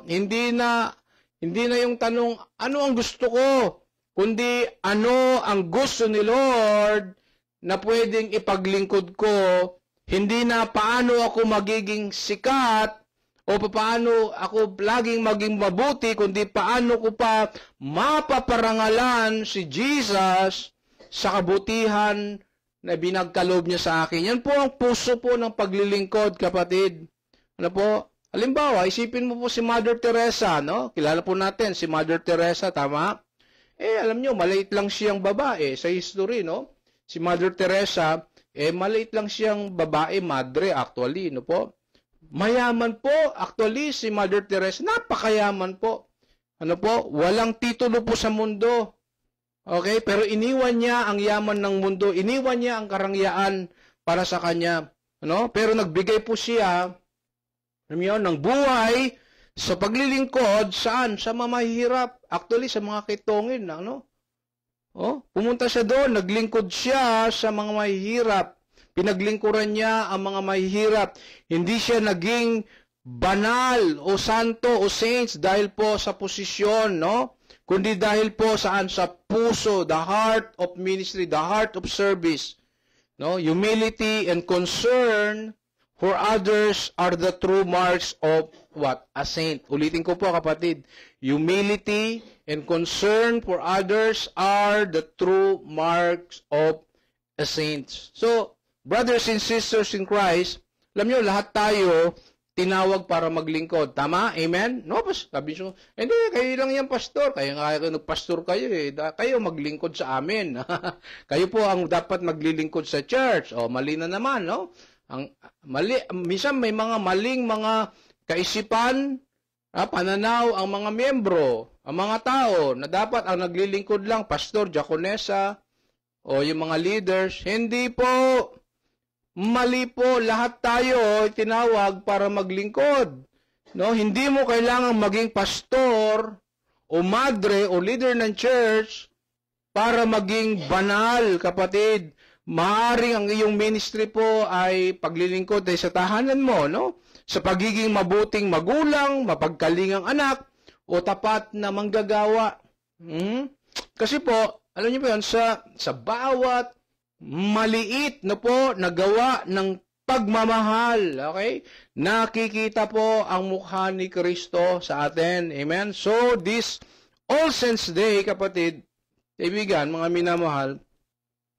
hindi na yung tanong, ano ang gusto ko? Kundi, ano ang gusto ni Lord na pwedeng ipaglingkod ko? Hindi na paano ako magiging sikat o paano ako laging maging mabuti, kundi paano ko pa mapaparangalan si Jesus sa kabutihan na binagkaloob niya sa akin. Yan po ang puso po ng paglilingkod, kapatid. Ano po? Halimbawa, isipin mo po si Mother Teresa, no? Kilala po natin si Mother Teresa, tama? Alam nyo, maliit lang siyang babae sa history, no? Si Mother Teresa, maliit lang siyang babae, madre actually, no po? Mayaman po, actually, si Mother Teresa, napakayaman po. Ano po? Walang titulo po sa mundo. Okay? Pero iniwan niya ang yaman ng mundo. Iniwan niya ang karangyaan para sa kanya. Ano? Pero nagbigay po siya ng buhay sa paglilingkod, saan? Sa mamahirap. Actually, sa mga kitongin. Ano? Pumunta siya doon, naglingkod siya sa mga mahihirap. Pinaglingkuran niya ang mga mahihirap. Hindi siya naging banal o santo o saints dahil po sa posisyon, no? Kundi dahil po saan? Sa puso, the heart of ministry, the heart of service. No? Humility and concern for others are the true marks of what? A saint. Ulitin ko po, kapatid. Humility and concern for others are the true marks of a saint. So, brothers and sisters in Christ, alam nyo, lahat tayo tinawag para maglingkod. Tama? Amen? No, sabi nyo, hindi, kayo lang yan, pastor. Kaya nga nagpastor kayo eh. Kayo maglingkod sa amin. Kayo po ang dapat maglilingkod sa church. Mali na naman, no? Minsan may mga maling mga kaisipan, pananaw ang mga miyembro, ang mga tao, na dapat ang naglilingkod lang, pastor, diakonesa, o yung mga leaders. Hindi po. Mali po, lahat tayo tinawag para maglingkod. No, hindi mo kailangang maging pastor o madre o leader ng church para maging banal, kapatid. Maaring ang iyong ministry po ay paglilingkod ay sa tahanan mo, no? Sa pagiging mabuting magulang, mapagkalingang anak, o tapat na manggagawa. Kasi po, alam niyo po yun, sa bawat maliit na po nagawa ng pagmamahal, okay? Nakikita po ang mukha ni Kristo sa atin. Amen? So, this All Saints Day, kapatid, kaibigan, mga minamahal,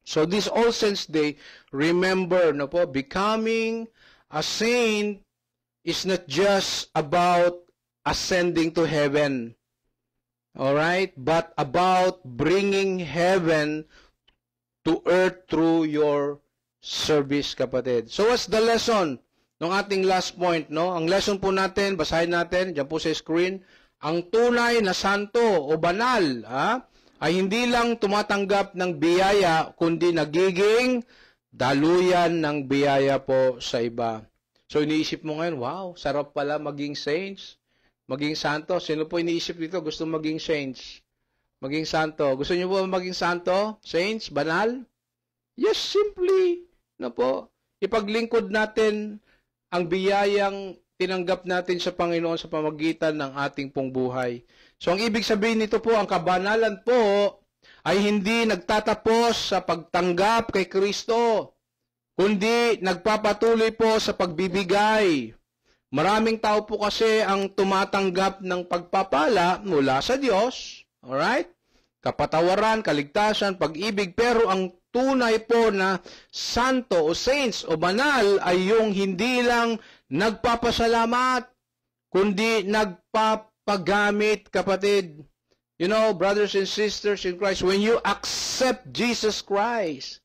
so this All Saints Day, remember, no po, becoming a saint is not just about ascending to heaven, alright? But about bringing heaven to earth through your service, kapatid. So what's the lesson ng ating last point, no? Ang lesson po natin, basahin natin, dyan po sa screen, ang tunay na santo o banal, ay hindi lang tumatanggap ng biyaya, kundi nagiging daluyan ng biyaya po sa iba. So iniisip mo ngayon, wow, sarap pala maging saints, maging santo. Sino po iniisip dito gusto maging saints? Maging santo. Gusto niyo po maging santo? Saints? Banal? Yes, simply. No po? Ipaglingkod natin ang biyayang tinanggap natin sa Panginoon sa pamagitan ng ating pong buhay. So, ang ibig sabihin nito po, ang kabanalan po ay hindi nagtatapos sa pagtanggap kay Kristo, kundi nagpapatuloy po sa pagbibigay. Maraming tao po kasi ang tumatanggap ng pagpapala mula sa Diyos, alright? Kapatawaran, kaligtasan, pag-ibig, pero ang tunay po na santo o saints o banal ay yung hindi lang nagpapasalamat, kundi nagpapagamit, kapatid. You know, brothers and sisters in Christ, when you accept Jesus Christ,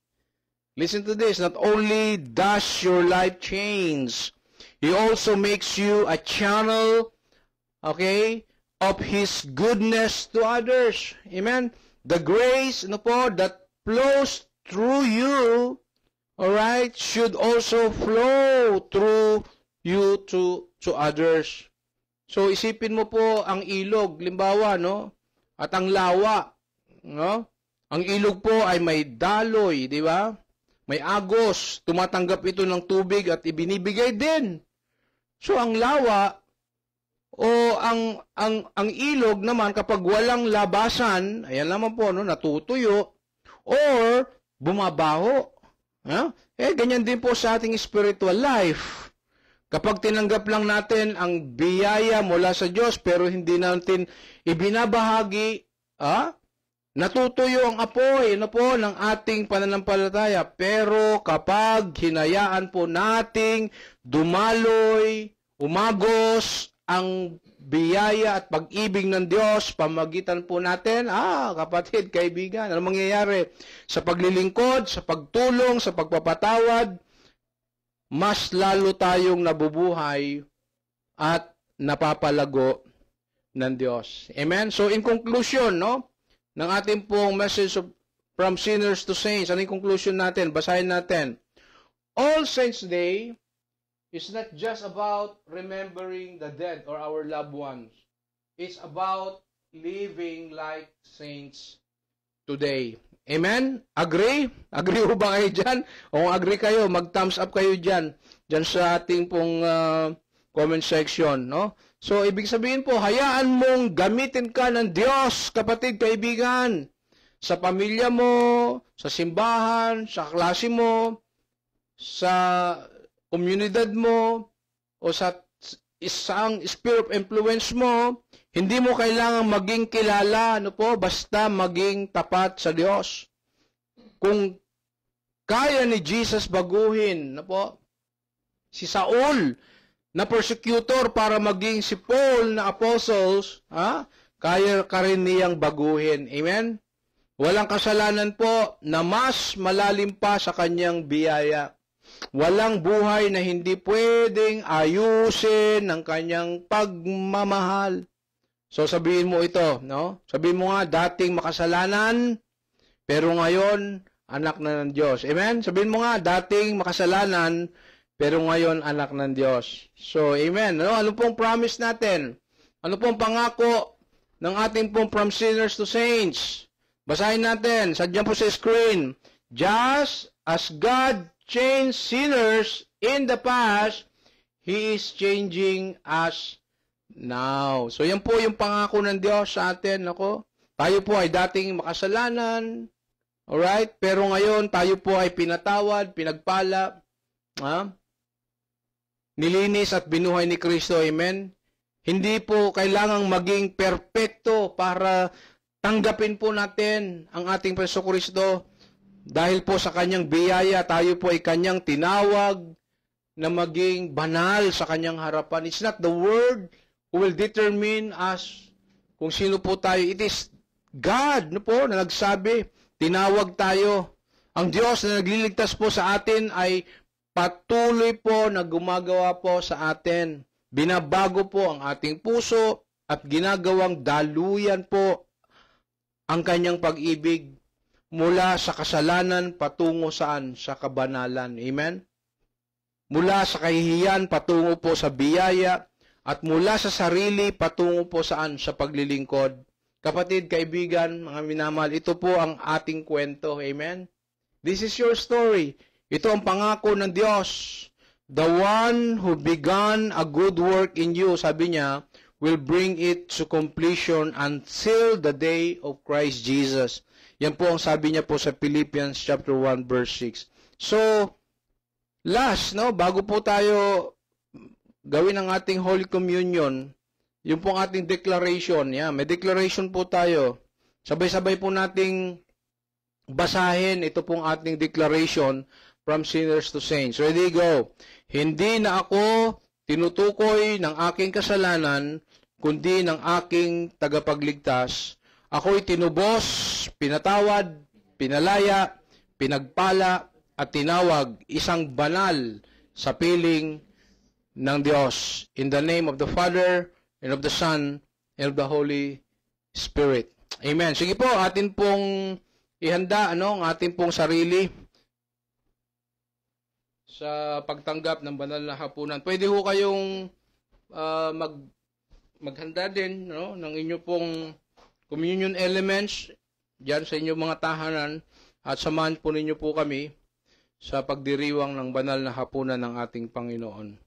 listen to this, not only does your life change, He also makes you a channel, okay, of His goodness to others. Amen? The grace, that flows through you, alright, should also flow through you to others. So, isipin mo po ang ilog, limbawa, at ang lawa, Ang ilog po ay may daloy, di ba? May agos, tumatanggap ito ng tubig at ibinibigay din. So, ang lawa, o ang ilog naman kapag walang labasan, ayan naman po, natutuyo, or bumabaho. Ganyan din po sa ating spiritual life. Kapag tinanggap lang natin ang biyaya mula sa Diyos, pero hindi natin ibinabahagi, natutuyo ang apoy ng ating pananampalataya. Pero kapag hinayaan po nating dumaloy, umagos ang biyaya at pag-ibig ng Diyos, pamagitan po natin, kapatid, kaibigan, ano mangyayari? Sa paglilingkod, sa pagtulong, sa pagpapatawad, mas lalo tayong nabubuhay at napapalago ng Diyos. Amen? So, in conclusion, ng ating pong message from sinners to saints, ano yung conclusion natin? Basahin natin. All Saints Day is not just about remembering the dead or our loved ones. It's about living like saints today. Amen? Agree? Agree ho ba kayo dyan? O kung agree kayo, mag-thumbs up kayo dyan. Dyan sa ating pong comment section. So, ibig sabihin po, hayaan mong gamitin ka ng Diyos, kapatid, kaibigan. Sa pamilya mo, sa simbahan, sa klase mo, sa komunidad mo, o sa isang sphere of influence mo, hindi mo kailangang maging kilala, basta maging tapat sa Diyos. Kung kaya ni Jesus baguhin, si Saul na persecutor para maging si Paul na apostles, kaya ka rin niyang baguhin. Amen? Walang kasalanan po na mas malalim pa sa kanyang biyaya. Walang buhay na hindi pwedeng ayusin ng kanyang pagmamahal. So sabihin mo ito, Sabihin mo nga, dating makasalanan, pero ngayon, anak na ng Diyos. Amen? Sabihin mo nga, dating makasalanan, pero ngayon, anak ng Diyos. So, amen. Ano pong promise natin? Ano pong pangako ng ating pong from sinners to saints? Basahin natin. Sadyan po sa screen. Just as God changed sinners in the past, He is changing us now. So, yan po yung pangako ng Diyos sa atin. Tayo po ay dating makasalanan. Alright? Pero ngayon, tayo po ay pinatawad, pinagpala. Nilinis at binuhay ni Kristo. Amen? Hindi po kailangang maging perpekto para tanggapin po natin ang ating Preso Kristo. Dahil po sa kanyang biyaya, tayo po ay kanyang tinawag na maging banal sa kanyang harapan. It's not the word who will determine us kung sino po tayo. It is God na nagsabi, tinawag tayo. Ang Diyos na nagliligtas po sa atin ay patuloy po na gumagawa po sa atin. Binabago po ang ating puso at ginagawang daluyan po ang kanyang pag-ibig mula sa kasalanan patungo saan? Sa kabanalan. Amen? Mula sa kahihiyan patungo po sa biyaya at mula sa sarili patungo po saan? Sa paglilingkod. Kapatid, kaibigan, mga minamahal, ito po ang ating kwento. Amen? This is your story. Ito ang pangako ng Diyos. The one who began a good work in you, sabi niya, will bring it to completion until the day of Christ Jesus. Yan po ang sabi niya po sa Philippians chapter 1 verse 6. So, last, no, bago po tayo gawin ang ating Holy Communion, yung pong ating declaration, may declaration po tayo. Sabay-sabay po nating basahin ito pong ating declaration from sinners to saints. Ready, go. Hindi na ako tinutukoy ng aking kasalanan, kundi ng aking tagapagligtas. Ako'y tinubos, pinatawad, pinalaya, pinagpala, at tinawag isang banal sa piling ng Diyos. In the name of the Father, and of the Son, and of the Holy Spirit. Amen. Sige po, atin pong ihanda ang atin pong sarili sa pagtanggap ng banal na hapunan. Pwede ho kayong maghanda din ng inyo pong communion elements diyan sa inyong mga tahanan at samahan po ninyo po kami sa pagdiriwang ng banal na hapunan ng ating Panginoon.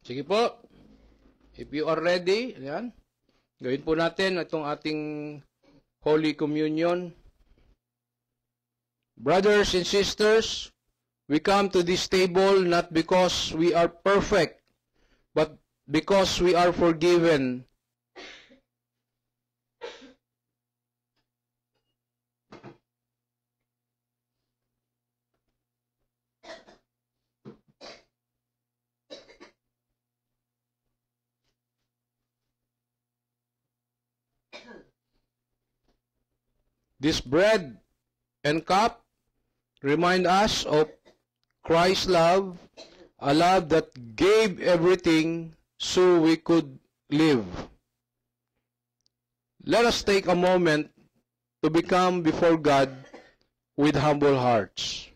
Sige po. If you are ready, ayan. Gawin po natin itong ating Holy Communion. Brothers and sisters, we come to this table not because we are perfect, but because we are forgiven. This bread and cup remind us of Christ's love, a love that gave everything so we could live. Let us take a moment to become before God with humble hearts.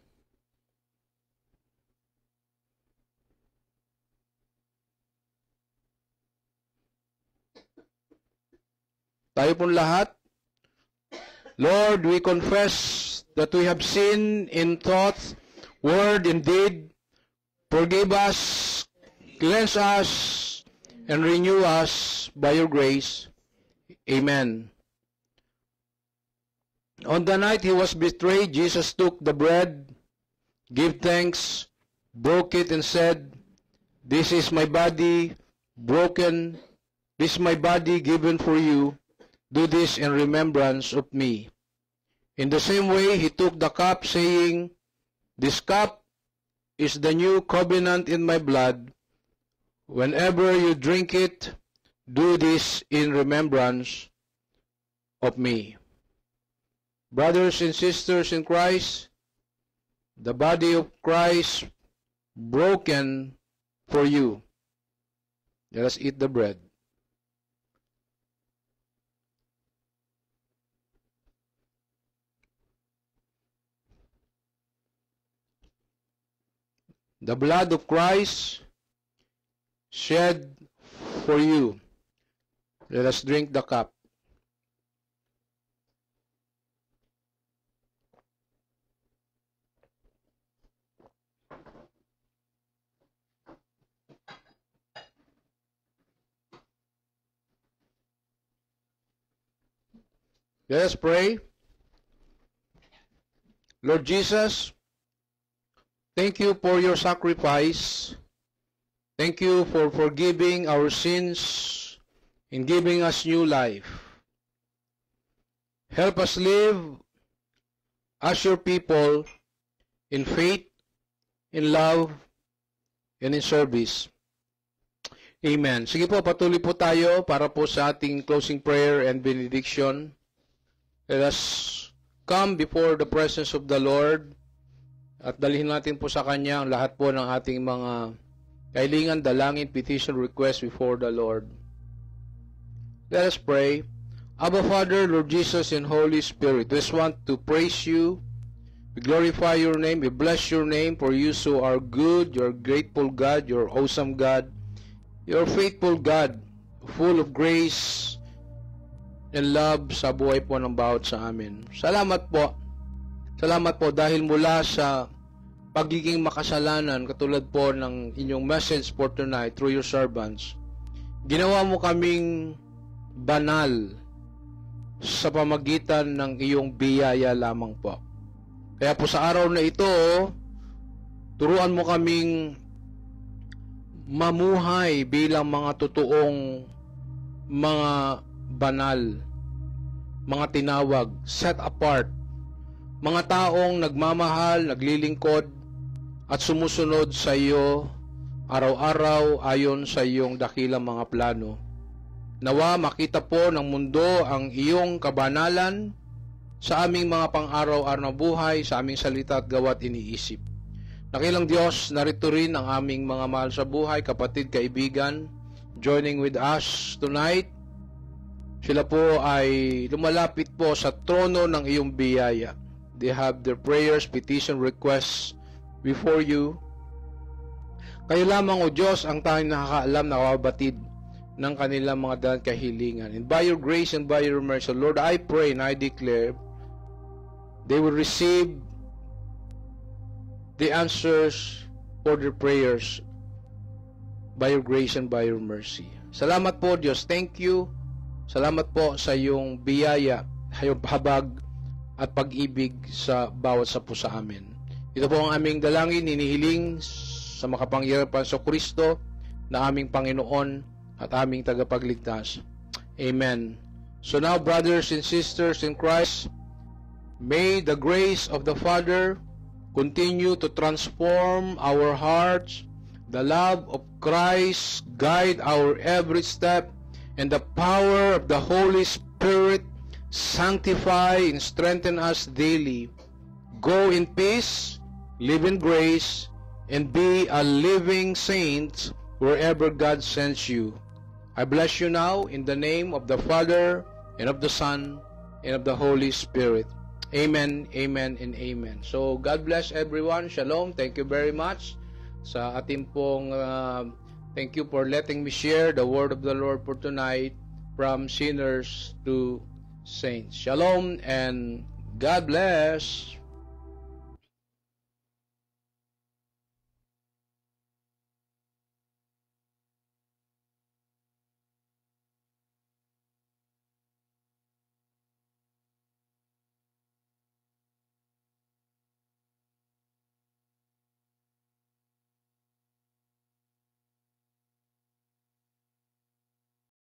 Tayo pong lahat, Lord, we confess that we have sinned in thought, word, and deed. Forgive us, cleanse us, and renew us by your grace. Amen. On the night he was betrayed, Jesus took the bread, gave thanks, broke it, and said, "This is my body broken. This is my body given for you. Do this in remembrance of me." In the same way, he took the cup, saying, "This cup is the new covenant in my blood. Whenever you drink it, do this in remembrance of me." Brothers and sisters in Christ, the body of Christ broken for you. Let us eat the bread. The blood of Christ shed for you. Let us drink the cup. Let us pray. Lord Jesus, thank you for your sacrifice. Thank you for forgiving our sins and giving us new life. Help us live as your people in faith, in love, and in service. Amen. Sige po, patuloy po tayo para po sa ating closing prayer and benediction. Let us come before the presence of the Lord. At dalhin natin po sa Kanya ang lahat po ng ating mga kahilingan, dalangin, petition, request before the Lord. Let us pray. Abba Father, Lord Jesus, and Holy Spirit, we just want to praise you. We glorify your name. We bless your name, for you so are good. You're grateful God. You're awesome God. You're faithful God, full of grace and love sa buhay po ng bawat sa amin. Salamat po. Salamat po dahil mula sa pagiging makasalanan, katulad po ng inyong message for tonight through your servants, ginawa mo kaming banal sa pamagitan ng iyong biyaya lamang po. Kaya po sa araw na ito, turuan mo kaming mamuhay bilang mga totoong mga banal, mga tinawag, set apart, mga taong nagmamahal, naglilingkod, at sumusunod sa iyo araw-araw ayon sa iyong dakilang mga plano. Nawa makita po ng mundo ang iyong kabanalan sa aming mga pang-araw-araw na buhay, sa aming salita at gawa't iniisip. Nakilang Diyos, narito rin ang aming mga mahal sa buhay, kapatid, kaibigan, joining with us tonight. Sila po ay lumalapit po sa trono ng iyong biyaya. They have their prayers, petition, requests before you. Kayo lamang, O Diyos, ang tanging nakakaalam na kabatid ng kanilang mga dalang kahilingan. And by your grace and by your mercy, Lord, I pray and I declare they will receive the answers for their prayers by your grace and by your mercy. Salamat po, Diyos. Thank you. Salamat po sa iyong biyaya, sa iyong habag at pag-ibig sa bawat sa puso sa amin. Ito po ang aming dalangin, hinihiling sa makapangyarihan sa Kristo na aming Panginoon at aming tagapagligtas. Amen. So now, brothers and sisters in Christ, may the grace of the Father continue to transform our hearts, the love of Christ guide our every step, and the power of the Holy Spirit sanctify and strengthen us daily. Go in peace, live in grace, and be a living saint wherever God sends you. I bless you now in the name of the Father, and of the Son, and of the Holy Spirit. Amen, amen, and amen. So, God bless everyone. Shalom. Thank you very much sa ating pong, thank you for letting me share the word of the Lord for tonight, from sinners to saints. Shalom and God bless.